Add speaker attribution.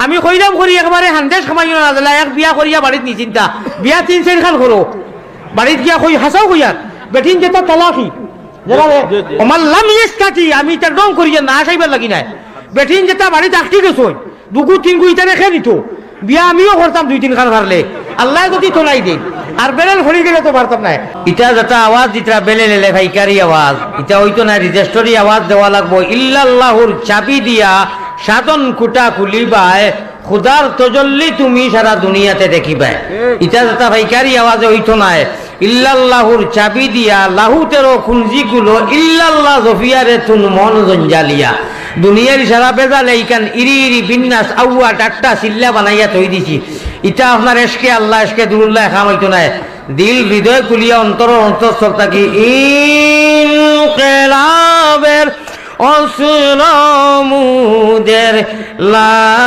Speaker 1: আমি কইলাম করি একবারে হান্দেশ খামাইও না দিলা এক বিয়া করিয়া বাড়িত নি চিন্তা বিয়া 3-4 খান করো বাড়িত গিয়া কই হাসাও কইয়ার বেটিন যেটা তালাকি আমার লাম ইস্তাতি আমি তার রং করিয়া না আসাইবার লাগি নাই বেটিন যেটা বাড়িতে আটকে গেছো দুগু তিনগু ইটা রেখে দিত বিয়া আমিও করতাম 2-3 খান পারলে আল্লাহ যদি তোলাই দিন আর বেলেল হরি গেলে তো পারতাম না ইটা যেটা আওয়াজ দিতরা বেলেল এলে ভাইকারি আওয়াজ ইটা হইতো না রেজিস্ট্রি আওয়াজ দেওয়া লাগবো ইল্লাল্লাহুর চাবি দিয়া সাধন কুটা খুলিবায় খুদার তজল্লি তুমি সারা দুনিয়াতে দেখিবাই ইটা যেটা ভাইকারি আওয়াজে হইতো না ইল্লাল্লাহুর চাবি দিয়া লাহুতেরও খুঞ্জিগুলো ইল্লাল্লাহ জফিয়ারে তুন মন জঞ্জালিয়া দুনিয়ার সারা বেজাল এইখান ইরি ইরি বিন্যাস আউয়া টাট্টা সিল্লা বানাইয়া থই দিছি ইটা আপনার এসকে আল্লাহ এসকে দুরুল্লাহ খাম হইতো না দিল হৃদয় কুলিয়া অন্তর অন্তঃস্থল থাকি ইনকিলাবের অসুরমুদের লা